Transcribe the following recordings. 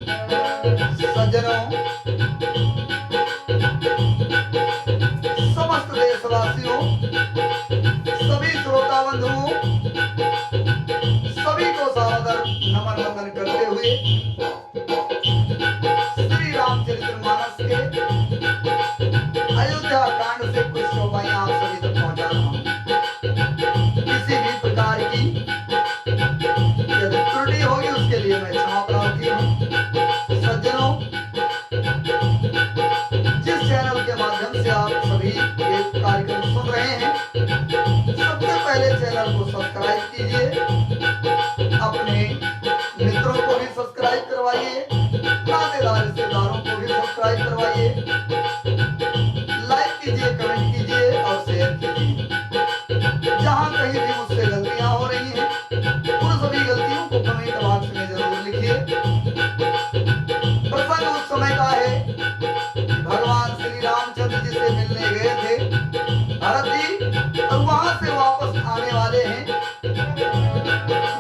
सज्जनों, समस्त देशवासियों, सभी श्रोता बंधुओं, सभी को सादर नमन वंदन करते हुए श्री रामचरितमानस के अयोध्या कांड से कुछ चौपाइयां आप सभी तक पहुंचा रहा हूं। किसी भी प्रकार की यदि त्रुटि होगी उसके लिए मैं क्षमा प्रार्थी हूं। सज्जनों, जिस चैनल के माध्यम से आप सभी ये कार्यक्रम सुन रहे हैं, सबसे पहले चैनल को सब्सक्राइब कीजिए, अपने मित्रों को भी सब्सक्राइब करवाइए, नातेदार रिश्तेदारों को भी सब्सक्राइब करवाइए, लाइक कीजिए, कमेंट कीजिए और शेयर कीजिए। जहां कहीं भी मुझसे गलतियां हो रही हैं, उन सभी गलतियों को कमेंट बॉक्स में जरूर लिखिए। प्रसंग उस समय का है, भगवान श्री रामचंद्र जी से मिलने गए थे भरत जी, और वहां से वापस आने वाले हैं,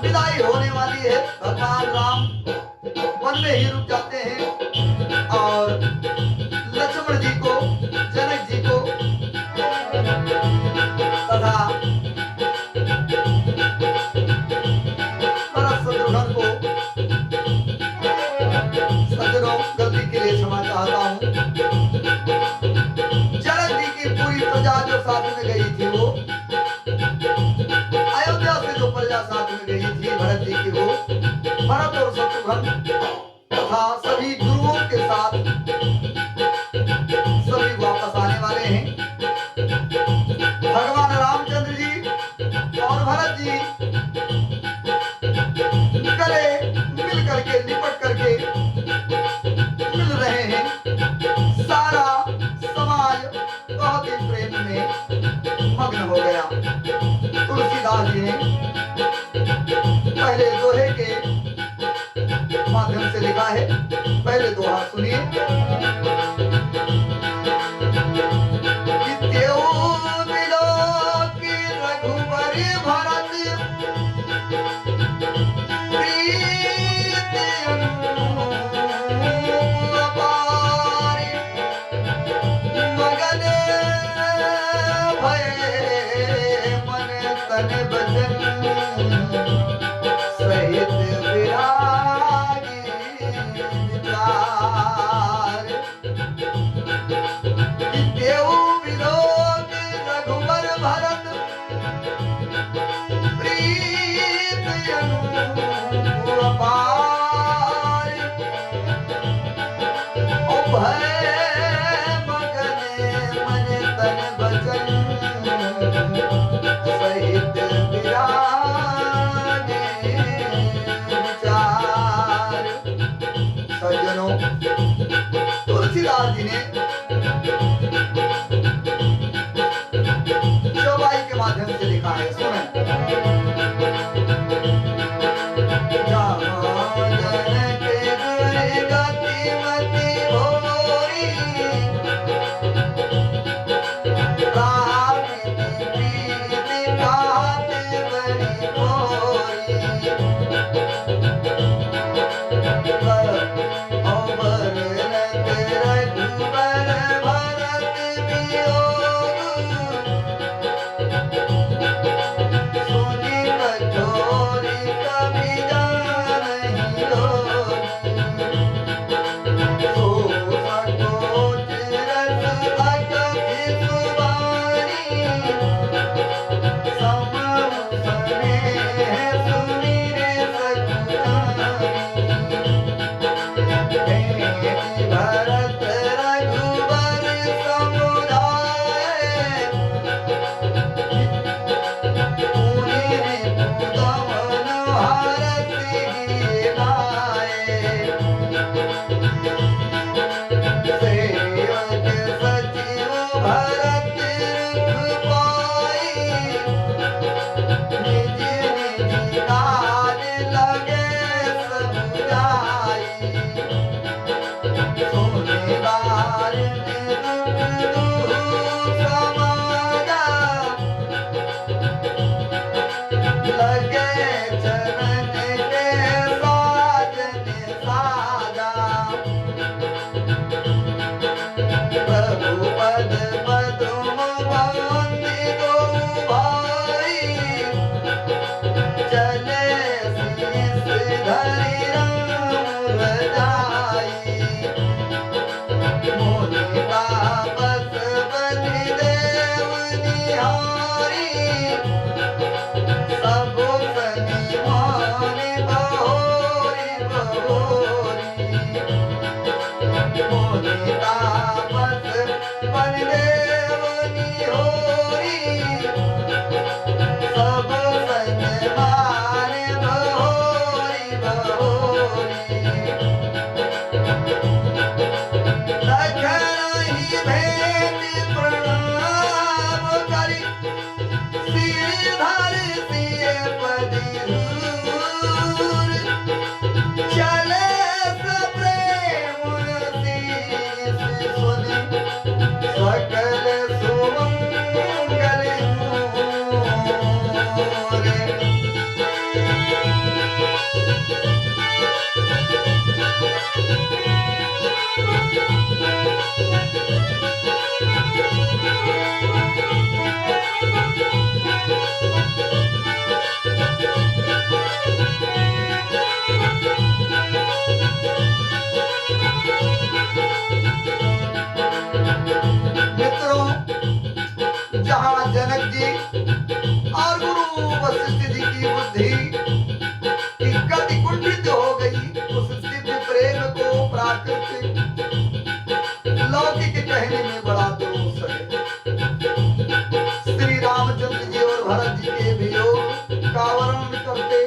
विदाई होने वाली है। भगवान राम वन में ही रुक जाते हैं और लक्ष्मण जी को, जनक जी को तथा भरत शत्रुघ्न को, सज्जनों गलती के लिए क्षमा चाहता हूं। जनक जी की पूरी प्रजा जो साथ में गई थी, वो अयोध्या से जो प्रजा साथ में गई थी भरत जी की, वो भरत और शत्रुघ्न तथा सभी गुरुओं के साथ सभी वापस आने वाले हैं। भगवान रामचंद्र जी और भरत जी गले मिल करके, लिपट करके मिल रहे हैं। सारा समाज बहुत ही प्रेम में मग्न हो गया। तुलसीदास जी ने पहले दोहे के माध्यम से लिखा है, पहले दोहा सुनिए। सज्जनों, तुलसीदास जी ने चौपाई के माध्यम से लिखा है, सुने। मित्रों, जहां जनक जी और गुरु वशिष्ठ जी की बुद्धि की गति कुंठित हो गई, उस दिव्य प्रेम को प्राकृतिक लौकिक कहने में बड़ा दोष है। श्री रामचंद्र जी और भरत जी के वियोग का वर्णन करते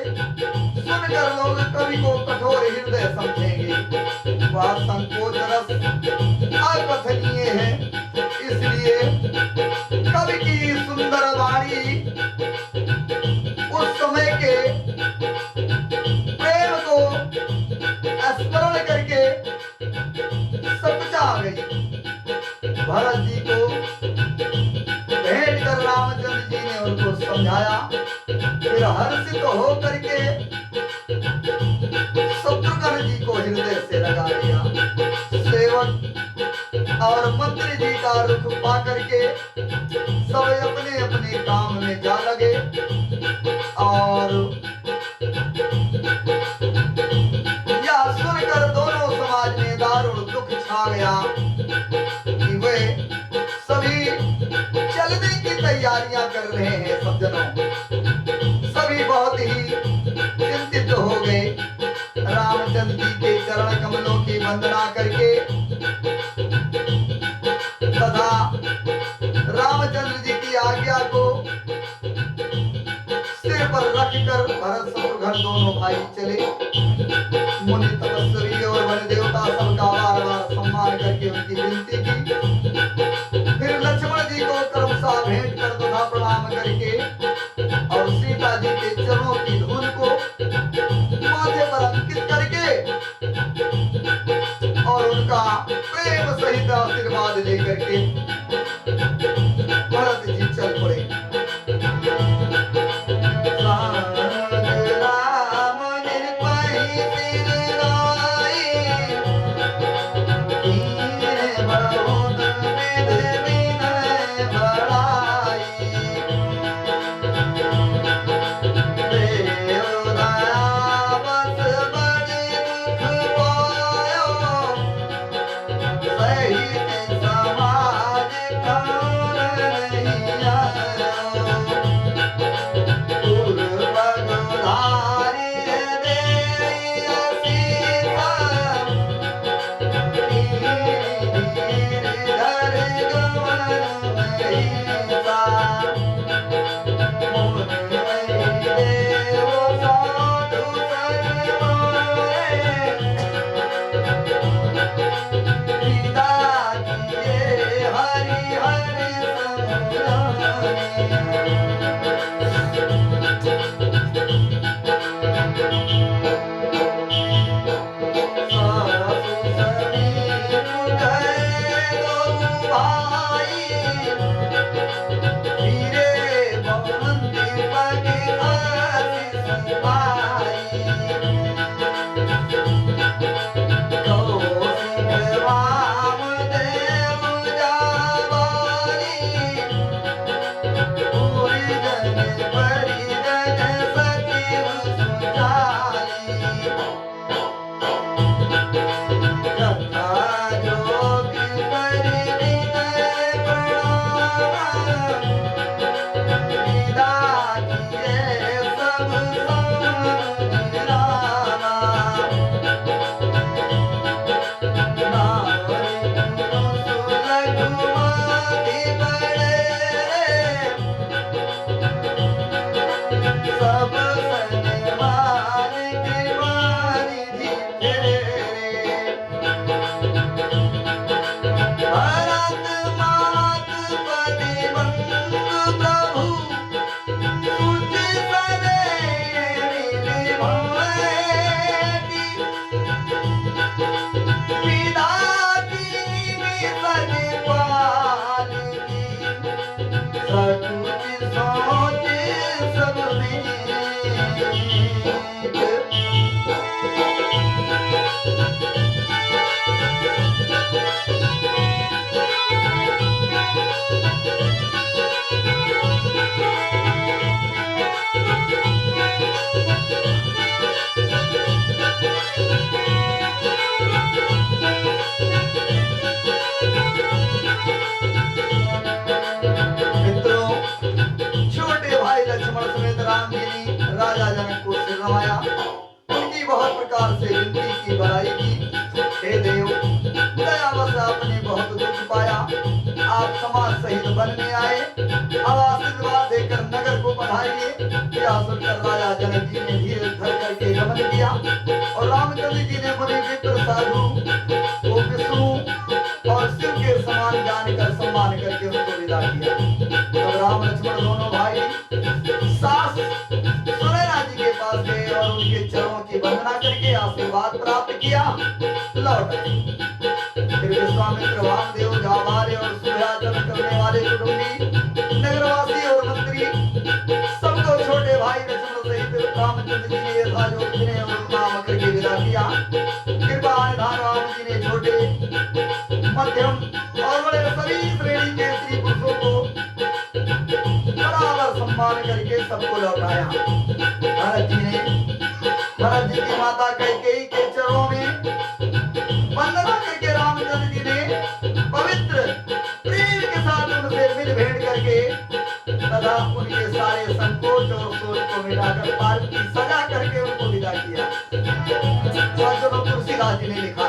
सुनकर लोग कवि को कठोर हृदय समझेंगे। वह संकोच रस अकथनीय है, इसलिए कवि की सुंदर वाणी उस समय के प्रेम को स्मरण करके सपचा गई। भरत जी को भेंट कर रामचंद्र जी ने उनको समझाया, फिर हर्षित हो करके शत्रुघ्न जी को हृदय से लगा लिया। सेवक और मंत्री जी का रुख पा करके सब अपने अपने काम में जा लगे और यह सुनकर दोनों समाज में दारुण दुख छा गया कि वे सभी चलने की तैयारियां कर रहे हैं। सज्जनों, सभी बहुत ही चिंतित हो गए। रामचंद्र जी के चरण कमलों की वंदना करके तथा रामचंद्र जी की आज्ञा को सिर पर रखकर भरत शत्रुघ्न दोनों भाई चले। मुनि तपस्वी और वन देवता सबका बार बार सम्मान करके उनकी विनती की। फिर लक्ष्मण जी को क्रमशः भेंट कर तथा प्रणाम करके और सीता जी के चरणों की धूल को माथे पर अंकित करके और उनका प्रेम सहित आशीर्वाद लेकर के भरत जी चल पड़े। समाज भलाई की। हे देव, दयावश आपने बहुत दुख पाया, आप समाज सहित वन में आए। अब आशीर्वाद देकर नगर को बढ़ाइए। यह सुनकर राजा जनक जी ने धीरे धर करके गमन किया और रामचंद्र जी ने मुनि मित्र साधु को विष्णु और शिव के समान जानकर सम्मान करके उनको विदा किया। तब राम लक्ष्मण दोनों भाई सास सुनैना जी के पास गए और उनके चरणों की वंदना करके आशीर्वाद प्राप्त किया, लौट आए। फिर विश्वामित्र, वामदेव, जाबाल और सूर्याचरण करने वाले कुटुंबी, नगरवासी और मंत्री सबको छोटे भाई लक्ष्मण सहित रामचंद्र जी ने यथायोग्य विनय और नाम करके विदा किया। कृपा निधान राम जी ने छोटे, मध्यम और बड़े सभी श्रेणी के स्त्री पुरुषों को बराबर सम्मान करके सबको लौटाया। भरत जी की माता कैकेयी के चरणों में वंदना करके रामचंद्र जी ने पवित्र प्रेम के साथ उनसे मिल भेंट करके तथा उनके सारे संकोच और सोच को मिटाकर पाल की सजा करके उनको विदा किया। सज्जनों, तुलसीदास जी ने लिखा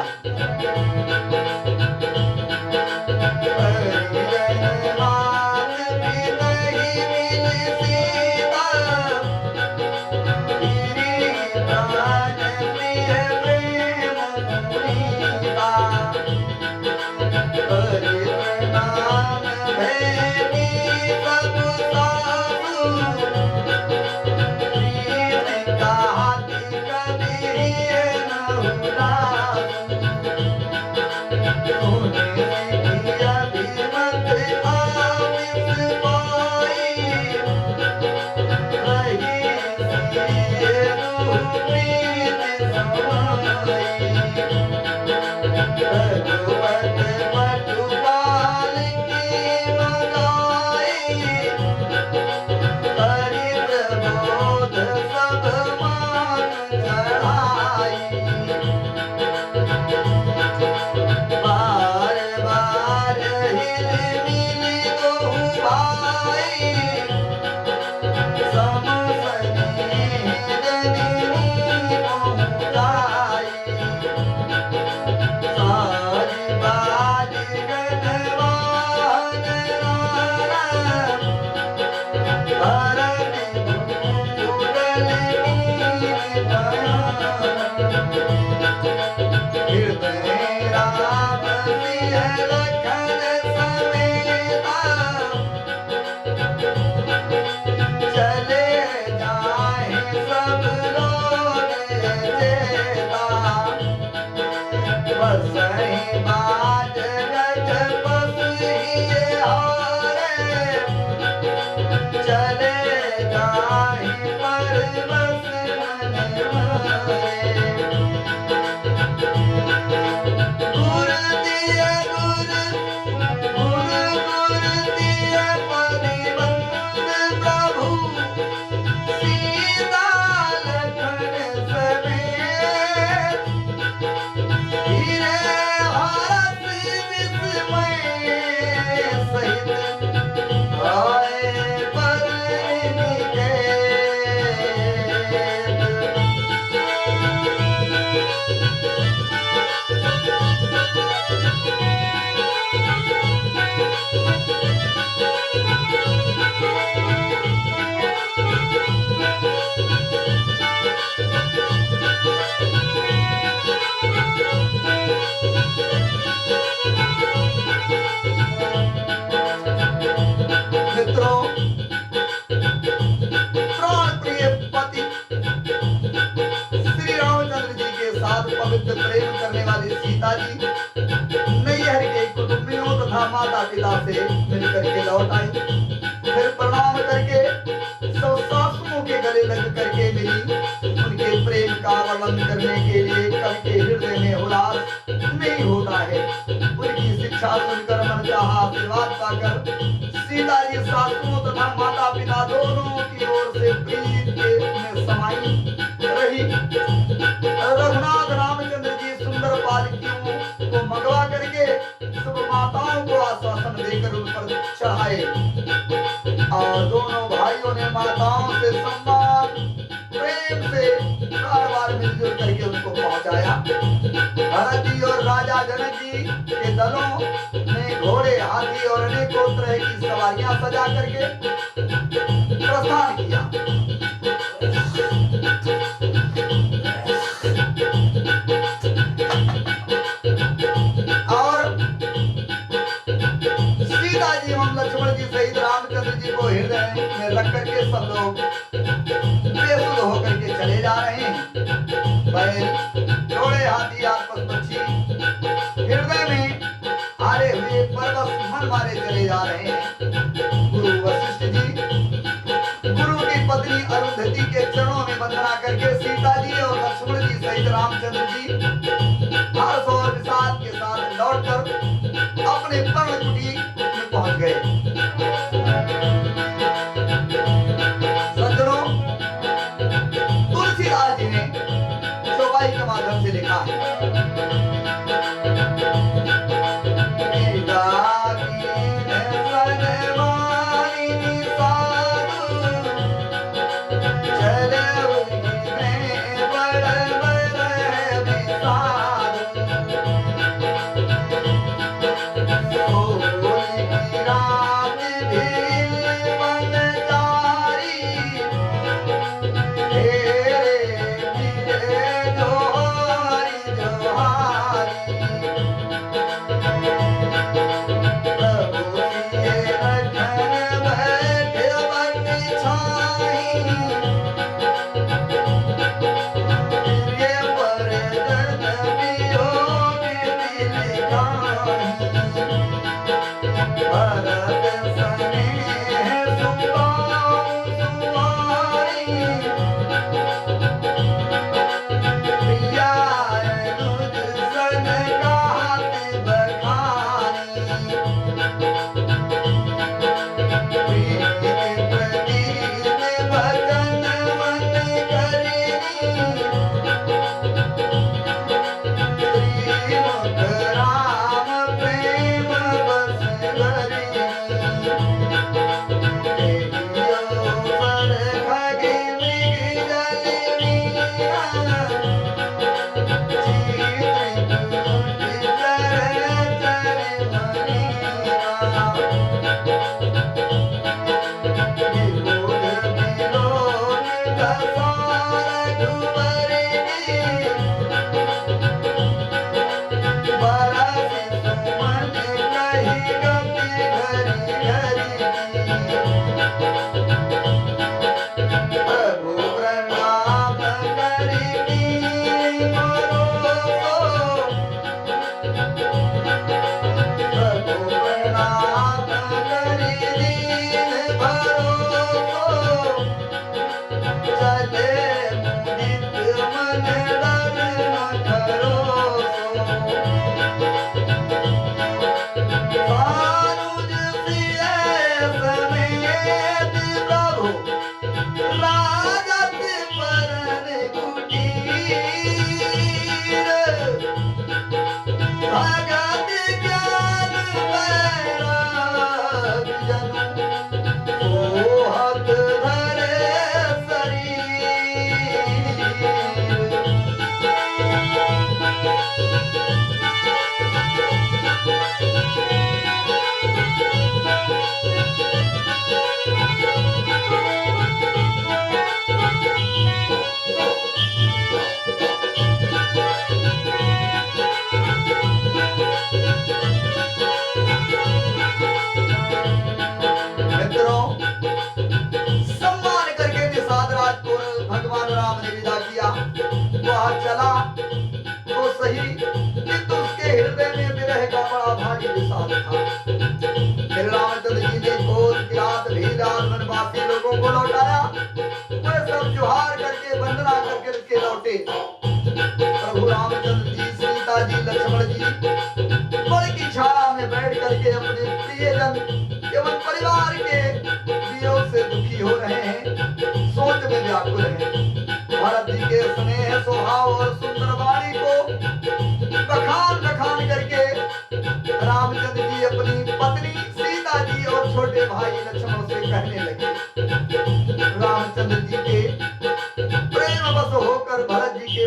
पवित्र प्रेम करने वाली सीता जी नैहर के कुटुंबियों तथा माता पिता से मिलकर के लौट आई। फिर प्रणाम करके सब सासुओं के गले लग करके मिली। उनके प्रेम का वर्णन करने के लिए कवि के हृदय में उल्लास नहीं होता है। उनकी शिक्षा सुनकर मन चाहा आशीर्वाद पाकर सीता जी सासुओं तथा माता पिता दोनों की ओर से प्रीत में समाई रही। रघुनाथ रामचंद्र जी सुंदर बालिकाओं को मंगवा करके सब माताओं को आश्वासन देकर उन पर चढ़ाए और दोनों भाइयों ने माताओं से सम्मान प्रेम से बार बार मिलजुल करके उनको पहुंचाया। भरत जी और राजा जनक जी के दलों ने घोड़े, हाथी और अनेकों तरह की सवारियां सजा करके प्रस्थान किया। और सीता जी एवं लक्ष्मण जी सहित रामचंद्र जी को हृदय में रख करके सब लोग बेसुध होकर के चले जा रहे हैं। बैल, घोड़े, हाथी, आसपास पक्षी हृदय में हारे हुए परवश मन मारे चले जा रहे हैं। गुरु वशिष्ठ जी गुरु की पत्नी अरुंधति के चरणों में वंदना करके सीता जी और लक्ष्मण जी सहित रामचंद्र जी हर्ष और विषाद के साथ लौटकर अपने पर्ण कुटी में पहुंच गए। सज्जनों, तुलसीदास जी ने चौपाई के माध्यम से लिखा है,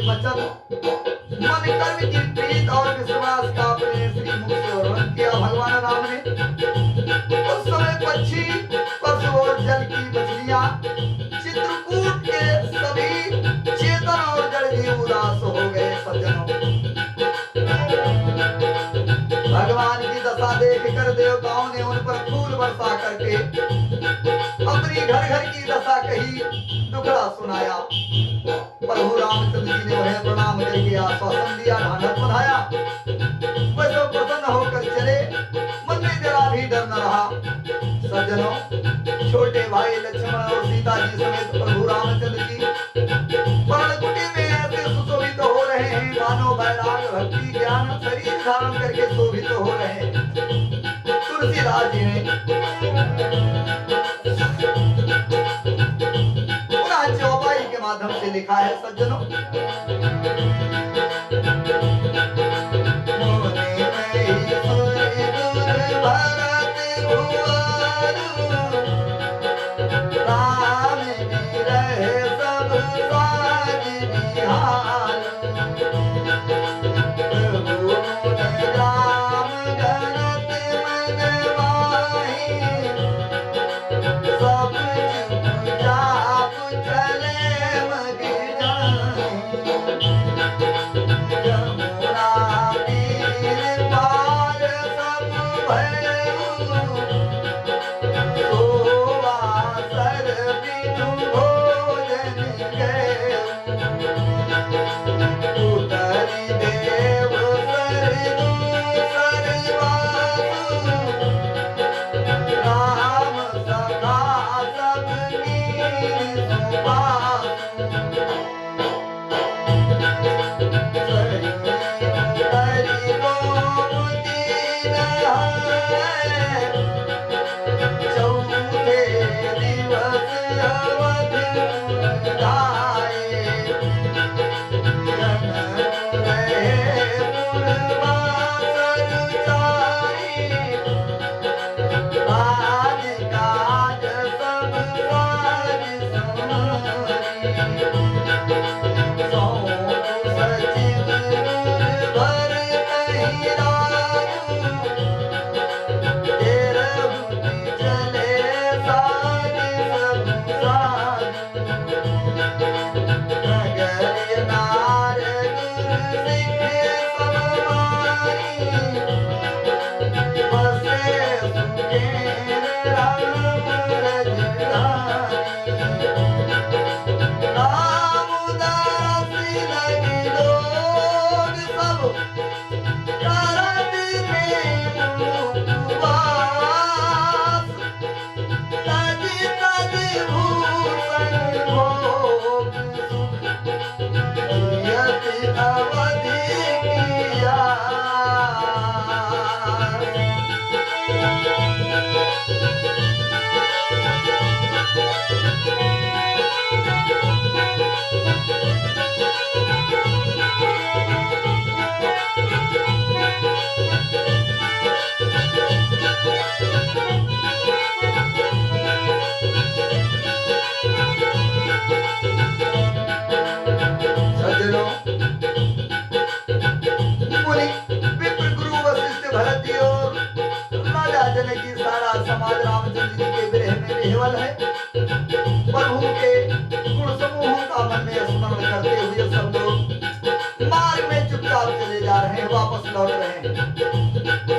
वचन मन कर्म की प्रीति प्रीत और विश्वास का अपने श्रीमुख से वर्णन किया भगवान राम ने। उस समय पक्षी, पशु और जल की मछलियां, चित्रकूट के सभी चेतन और जड़ जीव उदास हो गए। सज्जनों, भगवान की दशा देख कर देवताओं ने उन पर फूल बरसा करके अपनी घर घर की दशा कही, दुखड़ा सुनाया। प्रभु रामचंद्र जी ने उन्हें प्रणाम करके आश्वासन दिया, ढांढस बंधाया। वे सब प्रसन्न होकर चले, मन में जरा भी डर न रहा। सज्जनों, छोटे भाई लक्ष्मण और सीता जी समेत प्रभु रामचंद्र जी पर्णकुटी में ऐसे सुशोभित हो रहे हैं मानो वैराग भक्ति ज्ञान शरीर धारण करके शोभित हो रहे हैं। तुलसीदास जी ने पुनः चौपाई के माध्यम से लिखा है। सज्जनों,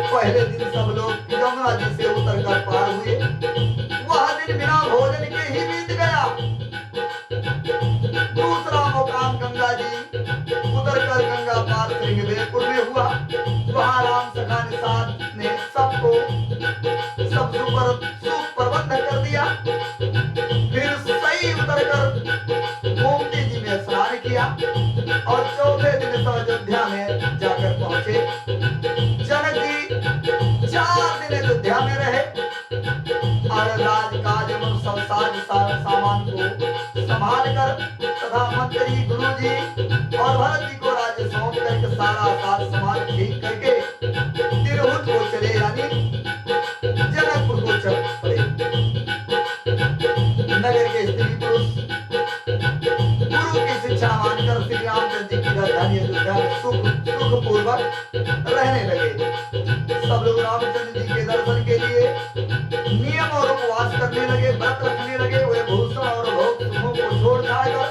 पहले दिन सब लोग यमुना जी से उतर कर पार हुए। वह दिन बिना भोजन के ही बीत गया। दूसरा मुकाम गंगा जी उतर कर गंगा पार श्रृंगवेरपुर में हुआ। वहाँ राम सखा निषाद ने सबको सब सुप्रबंध कर दिया। फिर सही उतर कर गोमती जी में स्नान किया और चौथे दिन अयोध्या में जाकर पहुंचे। जनक जी 4 दिन अयोध्या में रहे। रहने लगे। सब लोग रामचंद्र जी के दर्शन के लिए नियम और उपवास करने लगे, व्रत रखने लगे। वे भूषण और भोग सुखों को छोड़ छाड़कर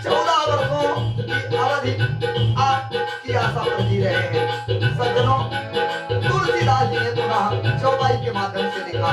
14 वर्षों की अवधि की आशा पर जी रहे हैं। सज्जनों, तुलसीदास जी ने पुनः चौपाई के माध्यम से लिखा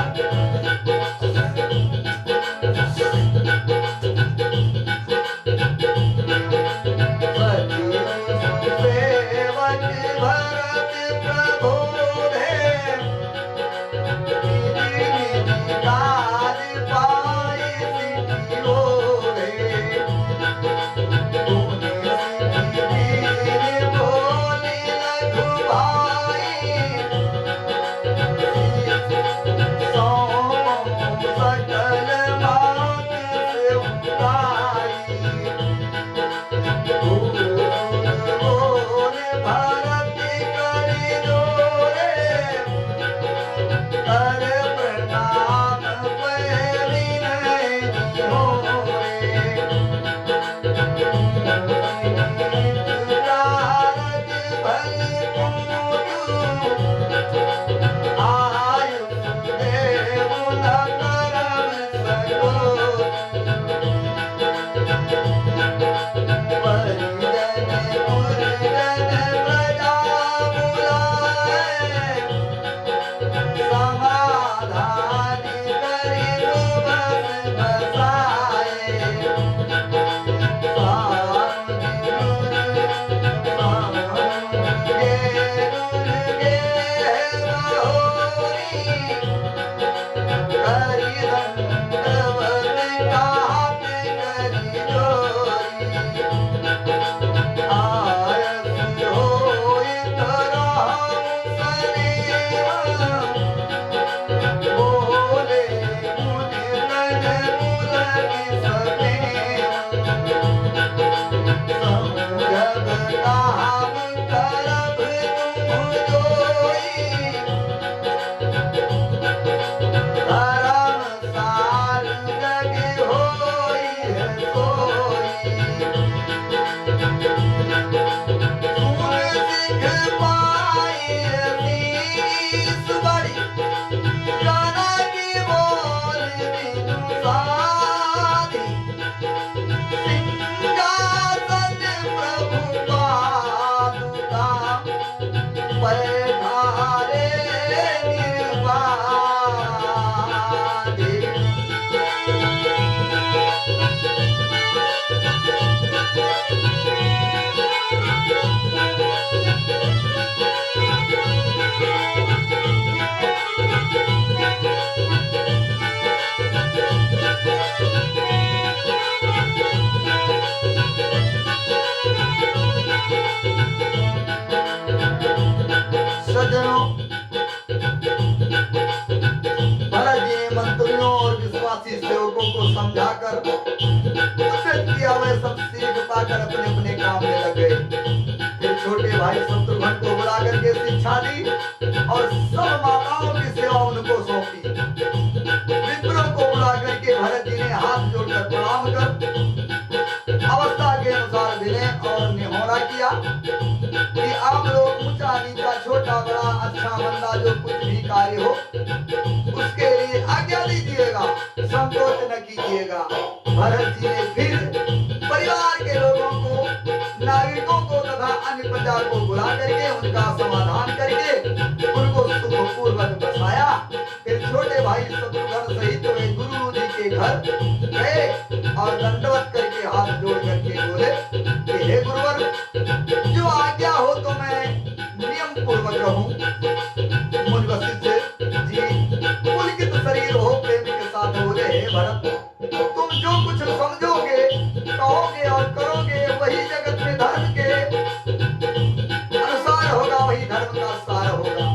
समझाकर उचित किया, वे सब सीख पाकर अपने अपने काम में लग गए। फिर छोटे भाई शत्रुघ्न को बुला करके शिक्षा दी और सब माताओं की सेवा उनको सौंपी। मित्रों को बुला करके भरत जी ने हाथ जोड़कर प्रणाम कर अवस्था के अनुसार विनय और निहोरा किया कि आप लोग ऊंचा नीचा छोटा बड़ा अच्छा मंदा जो कुछ भी कार्य हो उसके लिए आज्ञा दीजिएगा, संकोच न कीजिएगा। भरत जी ने फिर परिवार के लोगों को, नागरिकों को तथा अन्य प्रजा को बुला करके उनका समाधान करके उनको सुखपूर्वक बसाया। फिर छोटे भाई शत्रुघ्न सहित वे गुरु जी के घर गए और दंडवत करके हाथ जोड़ करके बोले कि हे गुरुवर, जो आज्ञा हो तो मैं नियम पूर्वक रहूं। मुझ वशिष्ठ जी पुलकित शरीर हो प्रेमी के साथ बोले, हे भरत, तुम जो कुछ समझोगे, कहोगे और करोगे वही जगत में धर्म के अनुसार होगा, वही धर्म का सार होगा।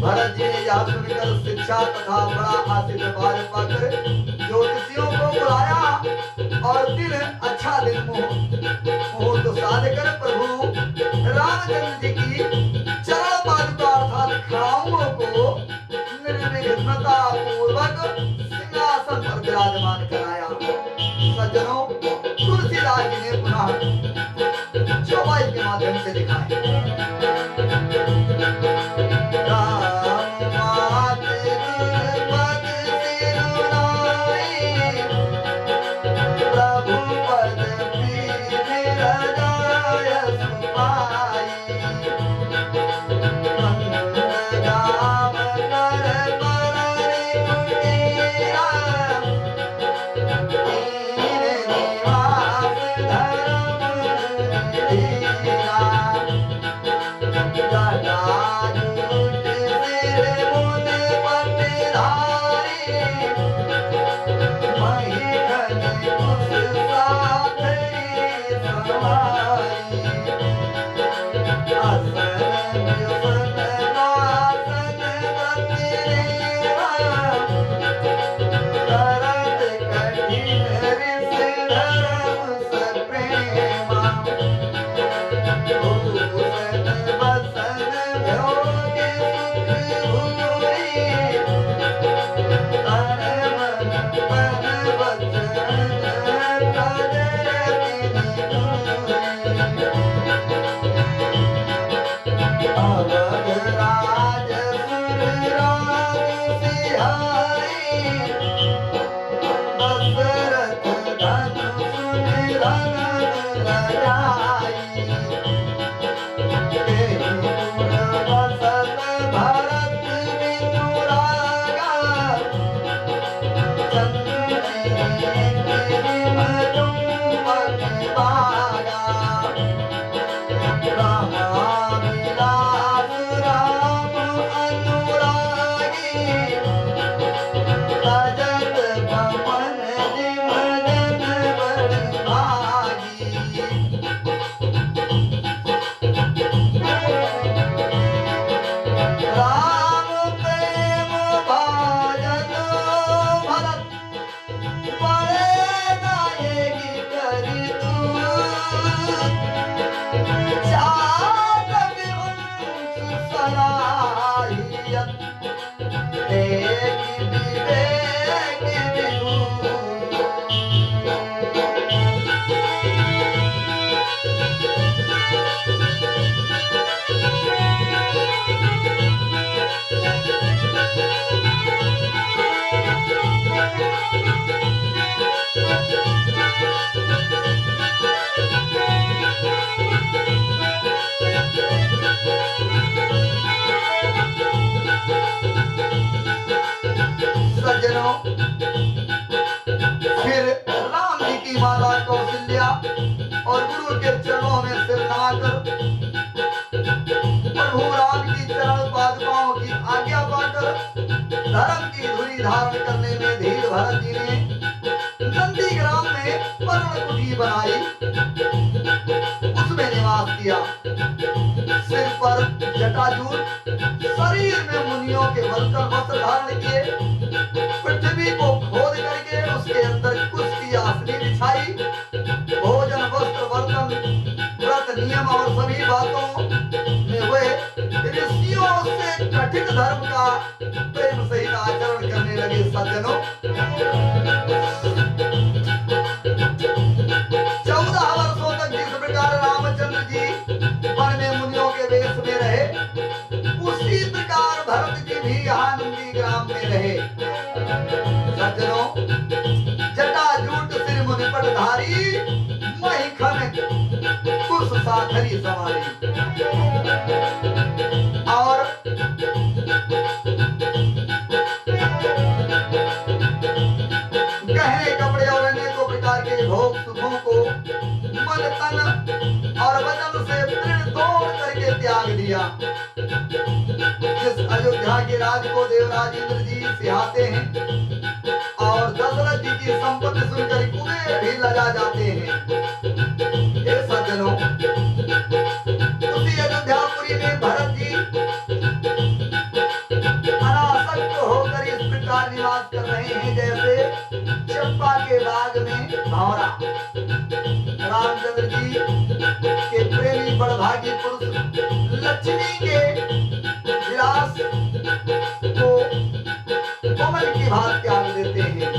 भरत जी ने यह सुनकर शिक्षा तथा बड़ा आशीर्वाद पाकर ज्योतिषियों को बुलाया और दिन अच्छा दिन मुहूर्त साध कर प्रभु रामचंद्र जी की चरण पादुका अर्थात खड़ाओं को निर्विघ्नता पूर्वक सिंहासन पर विराजमान कराया। सज्जनों, तुलसीदास जी ने पुनः चौपाई के माध्यम से दिखाया। सज्जनों, फिर राम जी की माता कौशल्या और गुरु के चरणों में सिर नवाकर प्रभु राम की चरण पादुकाओं की आज्ञा पाकर धर्म की धुरी धारण करने में धीर भरत जी ने नंदीग्राम में पर्ण कुटी बनाई, उसमें निवास किया। सिर पर जटाजूट, शरीर में मुनियों के वस्त्र धारण किए, पृथ्वी को खोद करके उसके अंदर कुश की आसनी बिछाई, भोजन वस्त्र बर्तन व्रत नियम और सभी बातों में वे ऋषियों से कठिन धर्म का प्रेम सहित आचरण करने लगे। सज्जनों, 14 वर्षों तक जिस प्रकार रामचंद्र जी वन में मुनियों के वेश में रहे, उसी प्रकार भरत जी भी यहाँ नंदीग्राम में रहे। सज्जनों, जटाजूट सिर मुनिपट धारी, महिखन कुश साथरी सवारी, और गहने कपड़े और अनेकों प्रकार के भोग सुखों को मन तन और वचन से दृढ़ तोड़ करके त्याग दिया। जिस अयोध्या के राज को देवराज इंद्र जी सिहाते हैं और दशरथ जी की संपत्ति सुनकर कुबेर भी लजा जाते हैं। हे सज्जनों, उसी अयोध्यापुरी में भरत जी अनासक्त होकर इस प्रकार निवास कर रहे हैं जैसे चंपा के बाग में भंवरा। रामचंद्र जी के प्रेमी बड़भागी पुरुष लक्ष्मी के विलास को कमल की भांति त्याग देते हैं।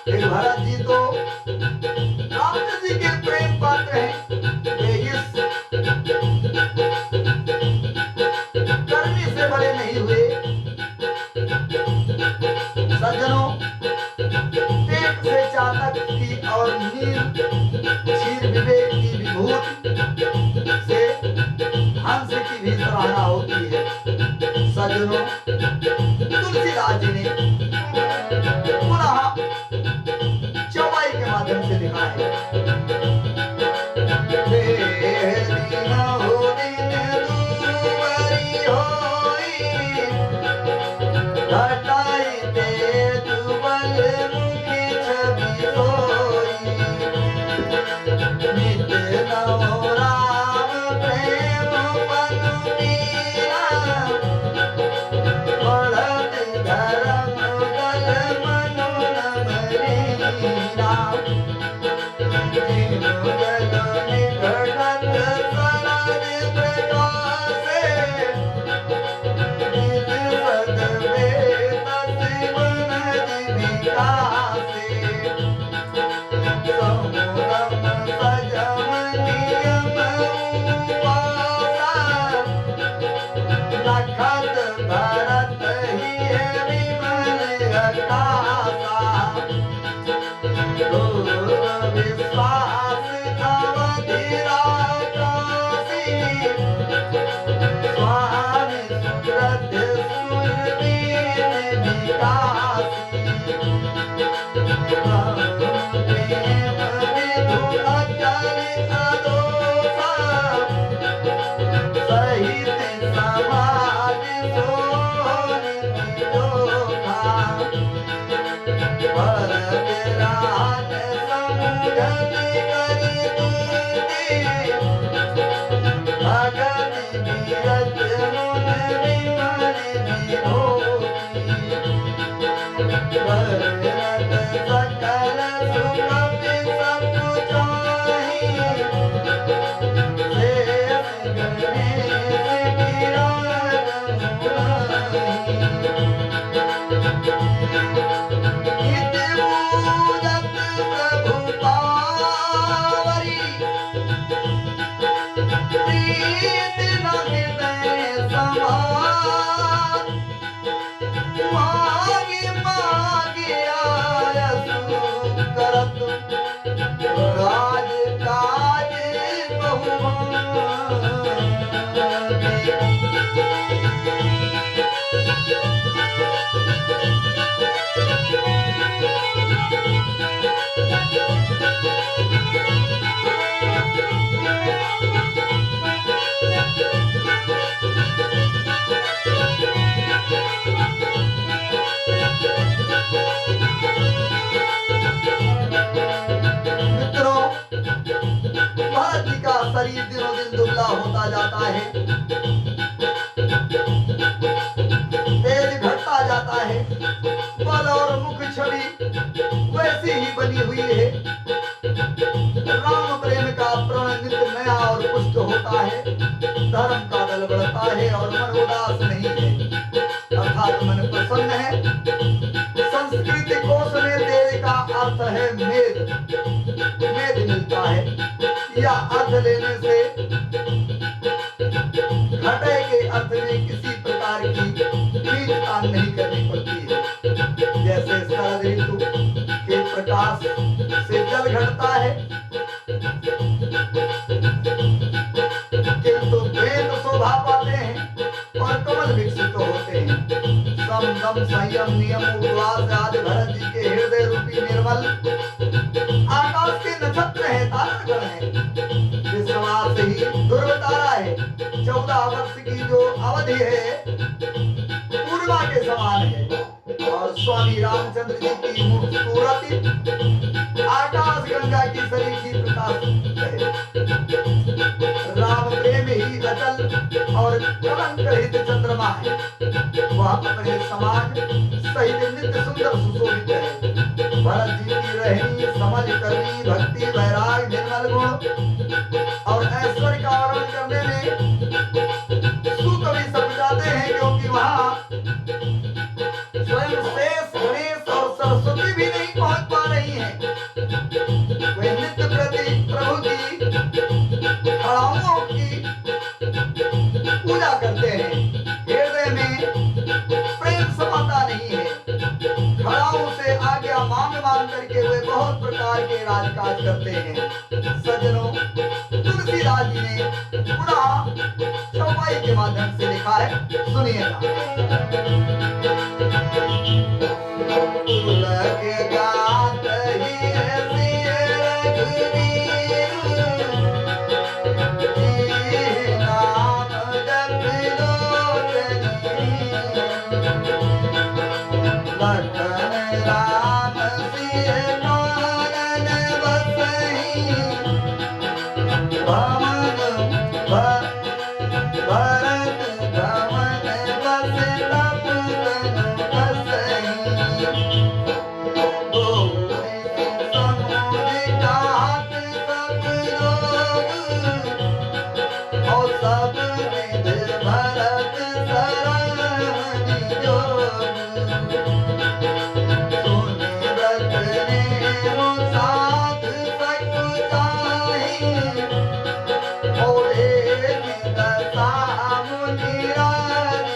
फिर भरत जी तो रामचंद्र जी के प्रेम पात्र हैं, वे इस गर्मी से बड़े नहीं हुए। सज्जनों, पेट से चातक की और नील क्षीर विवेक की विभूति से हंस की भी सराहना होती है। सज्जनों, तुलसीदास जी ने पुनः चौपाई के माध्यम से लिखा है, नित्य नवो राम प्रेम पन लखत भरत ही विमल आकाशा लोग विश्वास अवधि राकासी स्वामी सुब्रत सुरवीर विकासी प्रेम विधु अचल अदोषा सहित समाज सोन जोखा भरत समुझन कर दूती भगत बीरत मुन विमल विभूति भरत सकल सुख सब चाहि शेष गणेश गिरान नित पूजत प्रभु पावरी प्रीत न हृदय समान मागी मागी आयसु करत राज काज बहुभागी मित्रों, भरत जी का शरीर दिनों दिन दुबला होता जाता है, तेज घटता जाता है, बल और मुख छवि वैसी ही बनी हुई है। राम प्रेम का प्रण नित्य नया और पुष्ट होता है, धर्म का दल बढ़ता है और मन उदास नहीं है, अर्थात मन प्रसन्न है। संस्कृत कोश में तेज का अर्थ है मेद, मेद मिलता है या अर्थ लेने से घटे के अर्थ में किसी प्रकार की खींच तान नहीं करनी पड़ती है। जैसे शरद ऋतु के प्रकाश से जल घटता है, किंतु वेद शोभा पाते हैं और कमल विकसित होते हैं। सम दम संयम नियम उपवास आदि भरत जी के हृदय रूपी निर्मल आकाश के नक्षत्र है, तारागण है। विश्वास ही ध्रुव तारा है। 14 वर्ष की जो अवधि है पूर्णिमा के समान है और स्वामी रामचंद्र जी की मूर्ति आकाश गंगा की सरीखी प्रकाशित है। राम प्रेम ही अचल और कलंक रहित चंद्रमा है। वह अपने समाज सहित नित्य सुंदर सुशोभित है। भरत जी की रहनी समझ करनी भक्ति वैराग निर्मल गुण और ऐश्वर्य का वर्णन करने में सुकवि सब जाते हैं, क्योंकि वहाँ स्वयं शेष गणेश और सरस्वती भी नहीं पहुंच पा रही है। वे नित्य प्रति प्रभु की खड़ाओं की पूजा करते हैं। हृदय में प्रेम समाता नहीं है। खड़ाओं से आज्ञा मांग मांग करके वे बहुत प्रकार के राजकाज करते हैं। सज्जनों, तुलसीदास जी ने पुनः चौपाई के माध्यम से लिखा है, सुनिएगा। तुलक गात ही सिय रघुवीर, जी नाम जप लोचनी, लखन राम सिय कानन बसहि, भवन भरत भवन बस तप तनु बसहि, गोरी समुझ काट सब लोग, और सब विध भरत शरण जोग, सुनि व्रत नेमु साध सकुचाहि, और एक दशा मुनि राज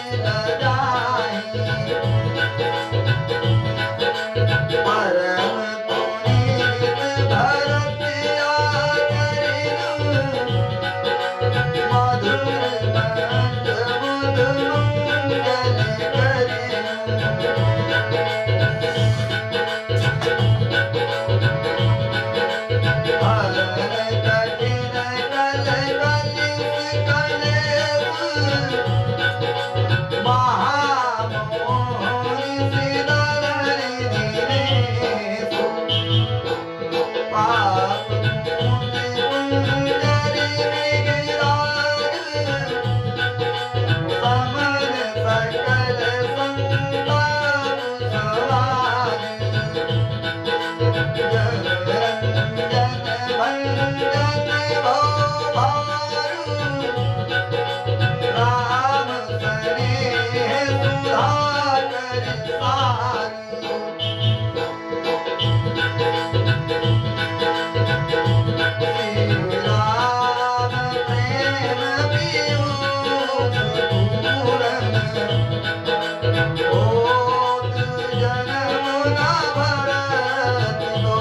होत जन्म न भरत को,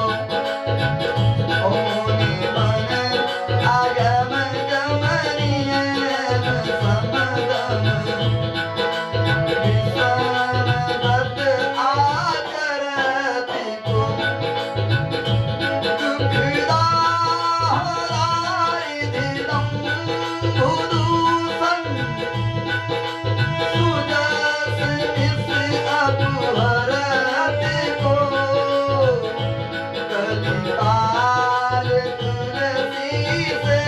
ओने मन आगम गमनियन समगम, विसनगत आचरत को, दुखदाय दिनं बुदूषण, सुजस निस अपहरत को, कलिकाल तुलसी से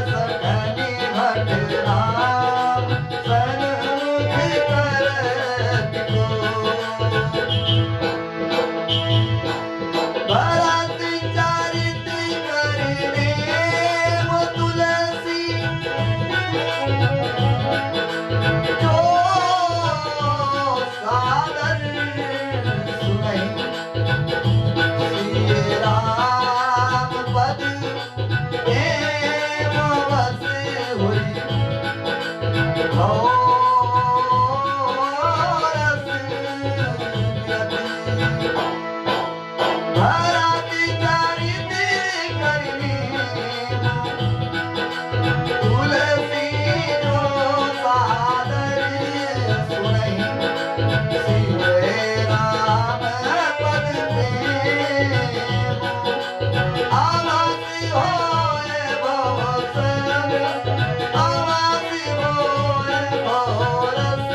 सखनि भट राम सन्मुख करत को, भरत चरित करने वो तुलसी, जो सादर सुनहि, श्री राम पद प्रेम बस हुई, रस यति। भरत चरित करने तुलसी, जो सादर सुनहि, श्री राम पद प्रेम, आवासी होए भव संग, आवासी होए भव रस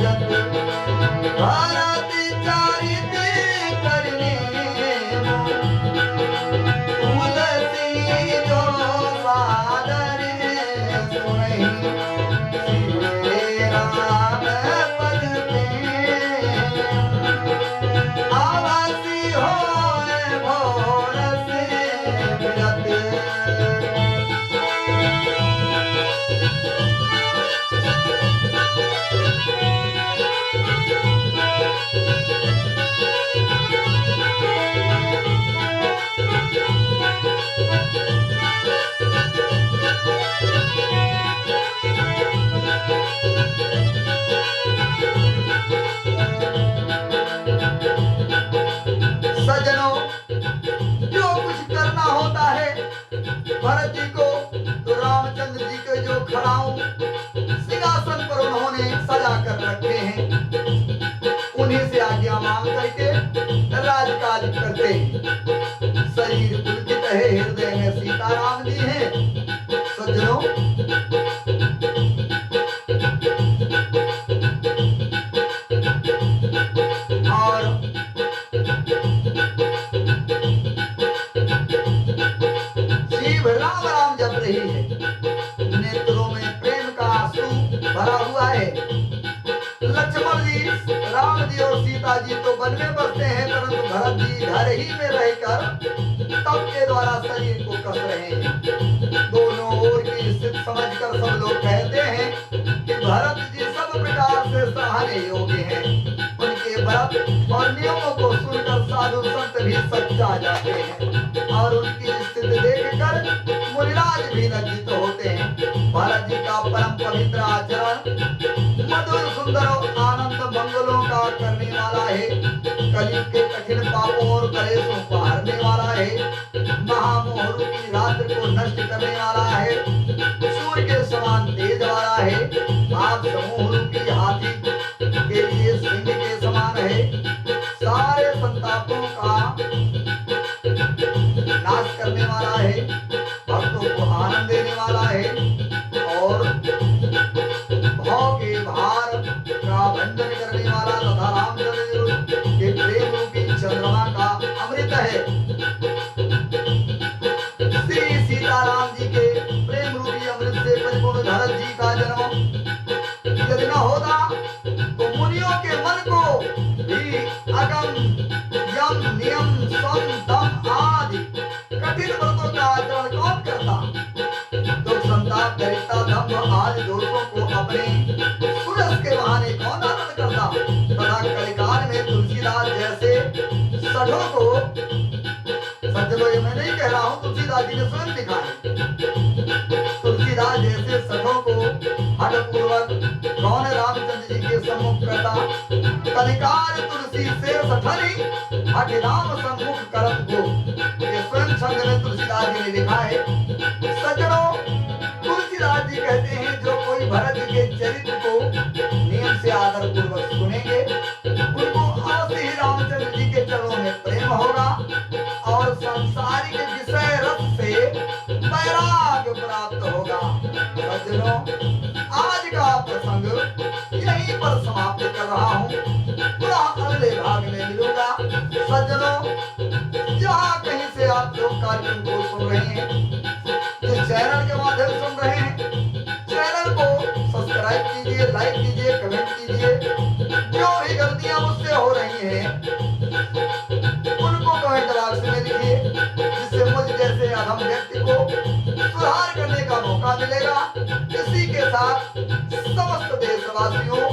यत। भरत चरित करने तुलसी, जो सादर सुनहि, श्री राम पद प्रेम, आवासी होए भव रस यत। सज्जनों, जो कुछ करना होता है भरत जी को, तो रामचंद्र जी के जो खड़ाऊ सिंहासन पर उन्होंने सजा कर रखे हैं, उन्हीं से आज्ञा मांग करके राजकाज करते हैं। शरीर पुलकित है, हृदय में सीताराम जी हैं। सज्जनों, और जीभ राम राम जप रही है, नेत्रों में प्रेम का आंसू भरा हुआ है। लक्ष्मण जी, राम जी और सीता जी तो वन में बसते हैं, परंतु भरत जी घर ही में रहकर तप के द्वारा शरीर को कस रहे हैं। दोनों ओर की स्थिति समझकर सब लोग कहते हैं कि भरत जी सब प्रकार से सराहने योग्य हैं। उनके व्रत और नियमों को सुनकर साधु संत भी सच्चा जाते हैं, और उनकी स्थिति देखकर मुनिराज भी लज्जित होते हैं। भरत जी का परम पवित्र आचरण मधुर सुंदर और आनंद मंगलों का करने वाला है, कलयुग के कठिन पापों और कलेशों को हरने वाला है, महामोहरू की रात्रि को नष्ट करने वाला है, सूर्य के समान तेज वाला है, आप समूह की हाथी के लिए सिंह के समान है, सारे संतापों का नाश करने वाला है, भक्तों को आनंद देने वाला है, और भाव के भार का भंजन करने वाला तथा रामचंद्र के प्रेम रूपी चंद्रमा का अमृत है। श्री सीताराम जी के प्रेम सम्मुख करता, कलिकार तुलसी से सठरी हठि नाम सम्मुख करत गो। ये स्वयं छंद में तुलसीदास जी ने लिखा है। सज्जनों, तुलसीदास जी कहते हैं जो कोई भरत के चरित्र को नियम से आदर पूर्वक सुनेंगे, उनको अवश्य ही रामचंद्र जी के चरणों में प्रेम होगा और संसारिक विषय रस से वैराग्य प्राप्त होगा। सज्जनों, आज का प्रसंग यहीं पर समाप्त कर रहा हूँ, पुनः अगले भाग में मिलूंगा। सज्जनों, जहाँ कहीं से आप लोग कार्यक्रम को सुन रहे हैं, जिस चैनल के माध्यम से सुन रहे हैं, चैनल को सब्सक्राइब कीजिए, लाइक कीजिए, कमेंट कीजिए। जो भी गलतियां मुझसे हो रही हैं उनको कमेंट बॉक्स में लिखिए, जिससे मुझ जैसे अधम व्यक्ति को सुधार करने का मौका मिलेगा। इसी के साथ समस्त देशवासियों